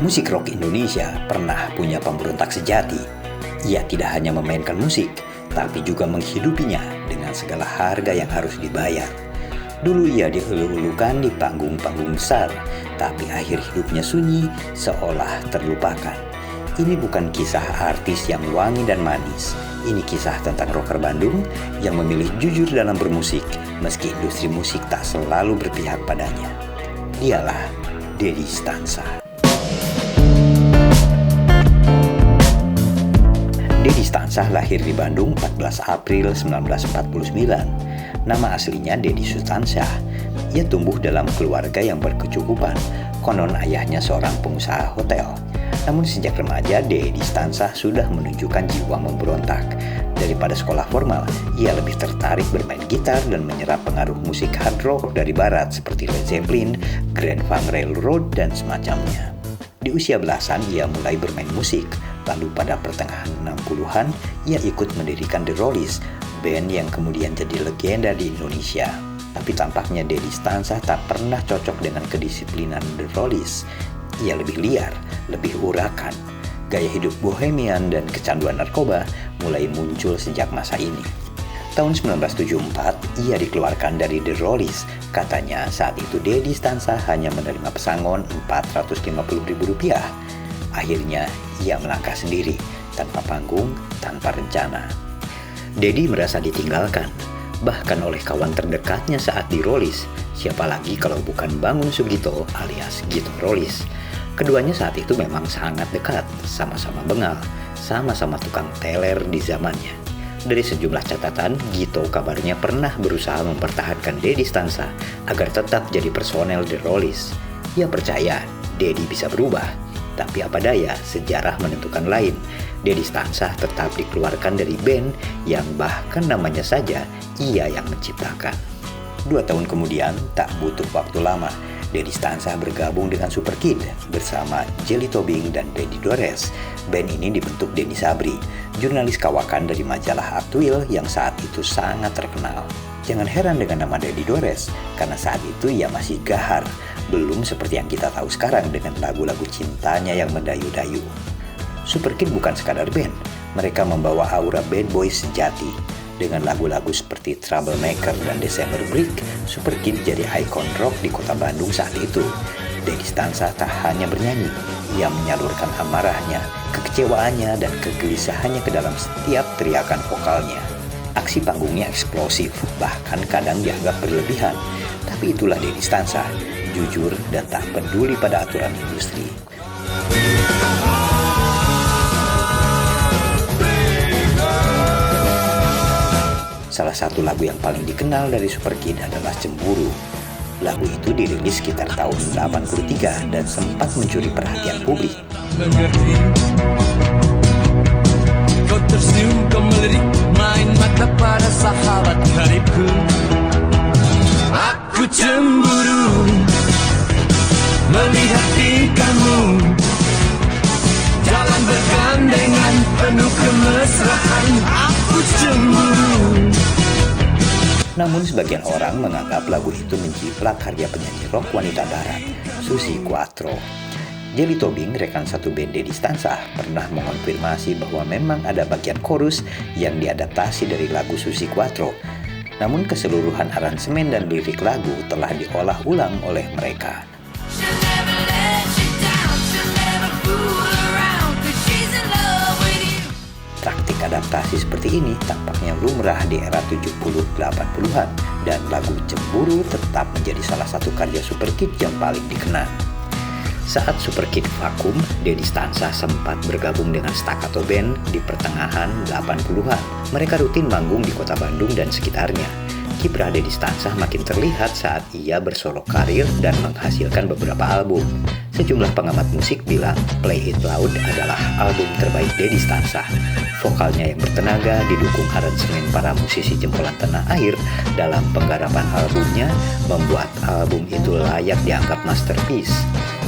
Musik rock Indonesia pernah punya pemberontak sejati. Ia tidak hanya memainkan musik, tapi juga menghidupinya dengan segala harga yang harus dibayar. Dulu ia dielu-elukan di panggung-panggung besar, tapi akhir hidupnya sunyi seolah terlupakan. Ini bukan kisah artis yang wangi dan manis. Ini kisah tentang rocker Bandung yang memilih jujur dalam bermusik, meski industri musik tak selalu berpihak padanya. Dialah Dedi Stansa. Dedi Stansa lahir di Bandung 14 April 1949. Nama aslinya Dedi Sutansyah. Ia tumbuh dalam keluarga yang berkecukupan. Konon ayahnya seorang pengusaha hotel. Namun sejak remaja, Dedi Stansa sudah menunjukkan jiwa memberontak. Daripada sekolah formal, ia lebih tertarik bermain gitar dan menyerap pengaruh musik hard rock dari barat seperti Led Zeppelin, Grand Funk Railroad, dan semacamnya. Di usia belasan, ia mulai bermain musik. Lalu pada pertengahan 60-an, ia ikut mendirikan The Rollies, band yang kemudian jadi legenda di Indonesia. Tapi tampaknya Dedi Stansa tak pernah cocok dengan kedisiplinan The Rollies. Ia lebih liar, lebih urakan. Gaya hidup bohemian dan kecanduan narkoba mulai muncul sejak masa ini. Tahun 1974, ia dikeluarkan dari The Rollies. Katanya saat itu Dedi Stansa hanya menerima pesangon Rp450.000. Akhirnya, ia melangkah sendiri, tanpa panggung, tanpa rencana. Dedi merasa ditinggalkan, bahkan oleh kawan terdekatnya saat di Rollies. Siapa lagi kalau bukan Bangun Sugito alias Gito Rollies. Keduanya saat itu memang sangat dekat, sama-sama bengal, sama-sama tukang teler di zamannya. Dari sejumlah catatan, Gito kabarnya pernah berusaha mempertahankan Dedi Stansa agar tetap jadi personel The Rollies. Ia percaya Dedi bisa berubah, tapi apa daya, sejarah menentukan lain. Dedi Stansa tetap dikeluarkan dari band yang bahkan namanya saja ia yang menciptakan. 2 tahun kemudian, tak butuh waktu lama, Dedi Stansa bergabung dengan Superkid bersama Jelly Tobing dan Dedi Dores. Band ini dibentuk Denny Sabri, jurnalis kawakan dari majalah Atwil yang saat itu sangat terkenal. Jangan heran dengan nama Dedi Dores, karena saat itu ia masih gahar, belum seperti yang kita tahu sekarang dengan lagu-lagu cintanya yang mendayu-dayu. Superkid bukan sekadar band, mereka membawa aura bad boys sejati. Dengan lagu-lagu seperti Troublemaker dan December Brick, Superkid jadi ikon rock di kota Bandung saat itu. Dedi Stansa tak hanya bernyanyi, ia menyalurkan amarahnya, kekecewaannya, dan kegelisahannya ke dalam setiap teriakan vokalnya. Aksi panggungnya eksplosif, bahkan kadang dianggap berlebihan. Tapi itulah Dedi Stansa, jujur dan tak peduli pada aturan industri. Salah satu lagu yang paling dikenal dari Superkid adalah Cemburu. Lagu itu dirilis sekitar tahun 83 dan sempat mencuri perhatian publik. Mengerti, kau tersenyum, kau melirik, main mata pada sahabat karibku. Aku cemburu melihat tingkahmu, jalan bergandengan penuh kemesraan. Aku cemburu. Namun sebagian orang menganggap lagu itu menjiplak karya penyanyi rock wanita barat, Susi Quatro. Jelly Tobing, rekan satu band Dedi Stansa, pernah mengonfirmasi bahwa memang ada bagian chorus yang diadaptasi dari lagu Susi Quatro. Namun keseluruhan aransemen dan lirik lagu telah diolah ulang oleh mereka. Praktik adaptasi seperti ini tampaknya lumrah di era 70-80-an dan lagu Cemburu tetap menjadi salah satu karya Superkid yang paling dikenal. Saat Superkid vakum, Dedi Stansa sempat bergabung dengan Staccato Band di pertengahan 80-an. Mereka rutin manggung di kota Bandung dan sekitarnya. Kiprah Dedi Stansa makin terlihat saat ia bersolo karir dan menghasilkan beberapa album. Sejumlah pengamat musik bilang Play It Loud adalah album terbaik Dedi Stansa. Vokalnya yang bertenaga didukung aransemen para musisi jempolan tanah air dalam penggarapan albumnya membuat album itu layak dianggap masterpiece.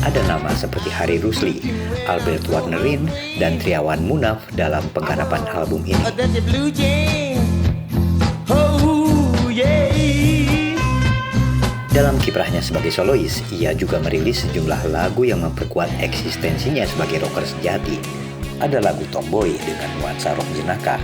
Ada nama seperti Harry Rusli, Albert Warnerin, dan Triawan Munaf dalam penggarapan album ini. Dalam kiprahnya sebagai solois, ia juga merilis sejumlah lagu yang memperkuat eksistensinya sebagai rocker sejati. Ada lagu Tomboy dengan nuansa rock jenaka,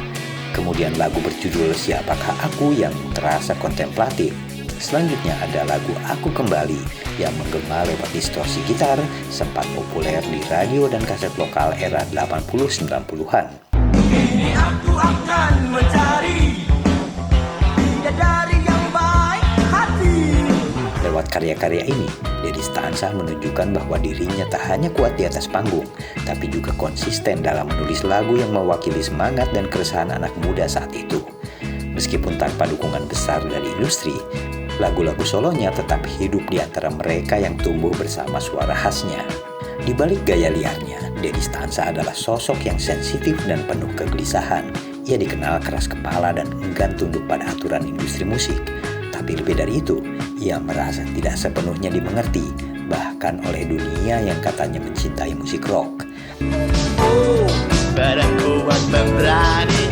kemudian lagu berjudul Siapakah Aku yang terasa kontemplatif. Selanjutnya ada lagu Aku Kembali yang menggema lewat distorsi gitar, sempat populer di radio dan kaset lokal era 80-90-an. Ini aku akan mencari bidadari yang baik hati. Lewat karya-karya ini, Dedi Stansa menunjukkan bahwa dirinya tak hanya kuat di atas panggung, tapi juga konsisten dalam menulis lagu yang mewakili semangat dan keresahan anak muda saat itu. Meskipun tanpa dukungan besar dari industri, lagu-lagu solonya tetap hidup di antara mereka yang tumbuh bersama suara khasnya. Di balik gaya liarnya, Dedi Stansa adalah sosok yang sensitif dan penuh kegelisahan. Ia dikenal keras kepala dan enggan tunduk pada aturan industri musik. Tapi lebih dari itu, ia merasa tidak sepenuhnya dimengerti, bahkan oleh dunia yang katanya mencintai musik rock. Oh, badan kuat dan berani,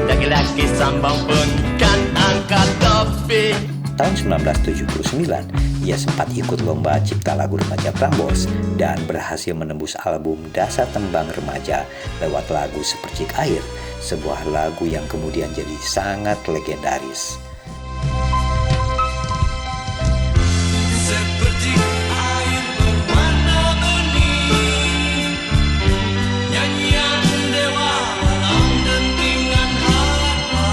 laki-laki sambang pun kan angkat topi. Tahun 1979, ia sempat ikut lomba cipta lagu remaja Prambors dan berhasil menembus album Dasa Tembang Remaja lewat lagu Sepercik Air, sebuah lagu yang kemudian jadi sangat legendaris. Seperti air berwarna bening, nyanyian dewa dalam dentingan harpa,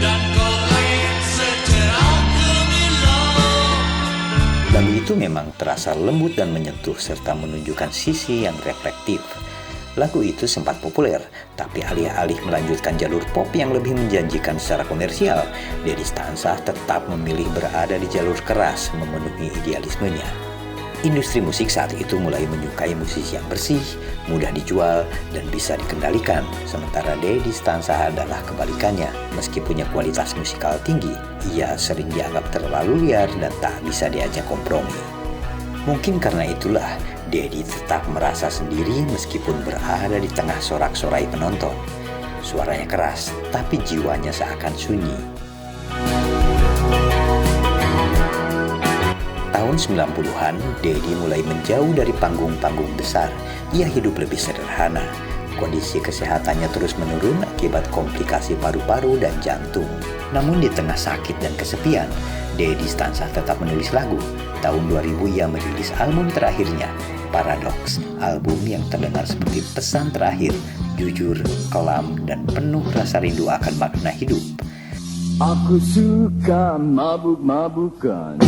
dan kau air secerah gemilang. Lagu itu memang terasa lembut dan menyentuh serta menunjukkan sisi yang reflektif. Lagu itu sempat populer, tapi alih-alih melanjutkan jalur pop yang lebih menjanjikan secara komersial, Dedi Stansa tetap memilih berada di jalur keras memenuhi idealismenya. Industri musik saat itu mulai menyukai musisi yang bersih, mudah dijual, dan bisa dikendalikan. Sementara Dedi Stansa adalah kebalikannya. Meski punya kualitas musikal tinggi, ia sering dianggap terlalu liar dan tak bisa diajak kompromi. Mungkin karena itulah, Dedi tetap merasa sendiri meskipun berada di tengah sorak-sorai penonton. Suaranya keras, tapi jiwanya seakan sunyi. Tahun 90-an, Dedi mulai menjauh dari panggung-panggung besar. Ia hidup lebih sederhana. Kondisi kesehatannya terus menurun akibat komplikasi paru-paru dan jantung. Namun di tengah sakit dan kesepian, Dedi Stansa tetap menulis lagu. Tahun 2000 ia merilis album terakhirnya, Paradox, album yang terdengar seperti pesan terakhir, jujur, kelam, dan penuh rasa rindu akan makna hidup. Aku suka mabuk-mabukan,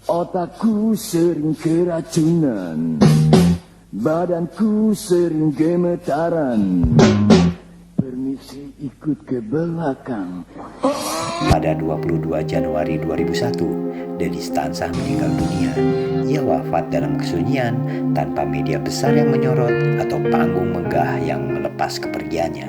otakku sering keracunan, badanku sering gemetaran, permisi ikut ke belakang. Pada 22 Januari 2001, Dedi Stansa meninggal dunia. Ia wafat dalam kesunyian tanpa media besar yang menyorot atau panggung megah yang melepas kepergiannya.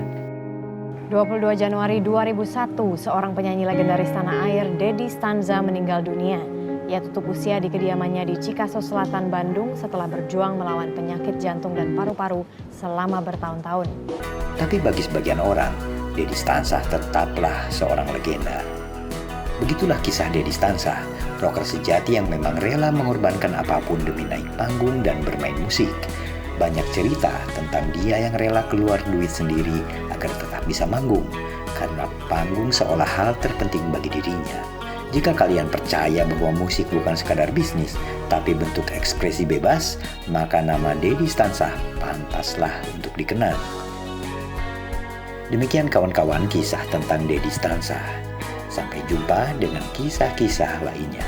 22 Januari 2001, seorang penyanyi legendaris tanah air, Dedi Stansa meninggal dunia. Ia tutup usia di kediamannya di Cikaso Selatan, Bandung setelah berjuang melawan penyakit jantung dan paru-paru selama bertahun-tahun. Tapi bagi sebagian orang, Dedi Stansa tetaplah seorang legenda. Begitulah kisah Dedi Stansa, rocker sejati yang memang rela mengorbankan apapun demi naik panggung dan bermain musik. Banyak cerita tentang dia yang rela keluar duit sendiri agar tetap bisa manggung, karena panggung seolah hal terpenting bagi dirinya. Jika kalian percaya bahwa musik bukan sekadar bisnis, tapi bentuk ekspresi bebas, maka nama Dedi Stansa pantaslah untuk dikenal. Demikian kawan-kawan kisah tentang Dedi Stansa. Sampai jumpa dengan kisah-kisah lainnya.